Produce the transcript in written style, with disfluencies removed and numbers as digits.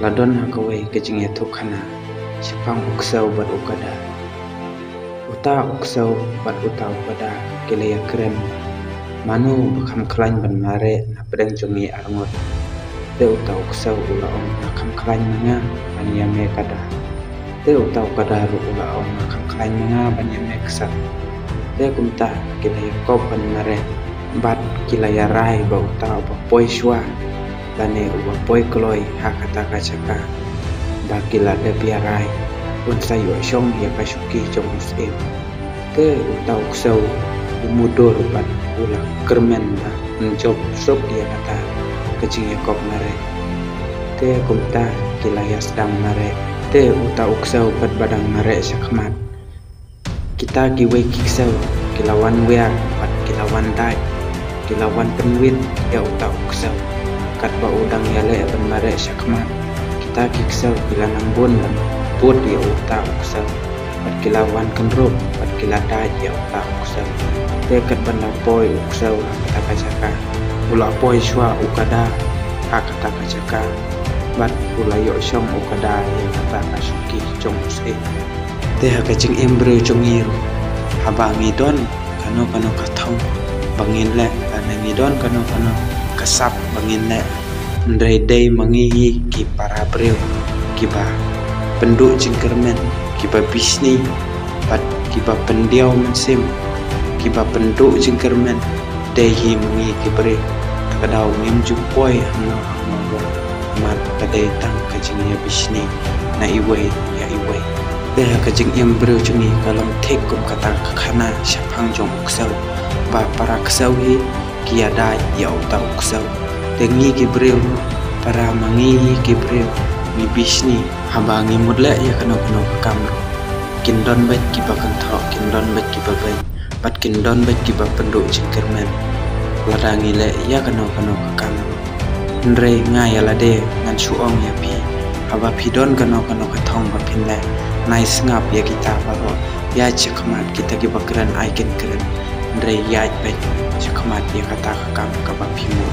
ladon hakawe kejing yatuk kana sipang uksau bat ukada uta uksau bat uta ukada kelaya keren manu bakam kelain ban mare na pedang jongi arngot te uta uksau ulaong bakam kelain manga ban yame kada te uta ukada ru ulaong bakam kelain manga ban yame kesat te kumta kelaya kop ban mare bat kilaya rai ba uta ba poi shwa lane uba poi kloi hakata kacaka ba kilada biarai un sayo shong ya pasuki jong muslim te uta uksau umudur ban ula kermen ba menjob sok dia kata kecing yakop mare te kumta kilaya sedang mare te uta uksau bat badang mare sakmat kita giwe kiksau kilawan wea bat kilawan dai kilawan penwit ya uta uksau kat ba udang yale ban mare sakmat kita kiksau kilanang bun ban put ya uta uksau bat kilawan kenrup bat kiladai ya uta uksau te kat ban lapoi uksau kata kacaka ula poi shwa ukada kata kacaka bat ula yo shong ukada ya kata kasuki jong se te hakajing embryo jongiru habangi don kano kathau bangin le anangi don kano kasap bangin le ndai dai mangi ki para breu kiba penduk jingkermen kiba bisni bat kiba pendiau mensim kiba penduk jingkermen dehi mangi kibre kadau mim jupoi hano amat kadai tang kajing ya bisni na iwe ya iwe deh kajing embryo jungi kalom tekum kata khana syapang jong uksau ba para ksau hi kiada ya uta uksau tengi kibreu para mangi kibreu mi bisni habangi mudle ya kano kamro kindon bet kibakan thok kindon bet kibabai pat kindon bet kibak penduk jingkermen ladangi le ya kano kamro ndre ngaya lade ngan suong ya pi haba pidon kano kathong ba pinle nice ngap ya kita baro ya chakmat kita kibakran aiken keren ndre ya bet chakmat ya kata kam ka ba pimu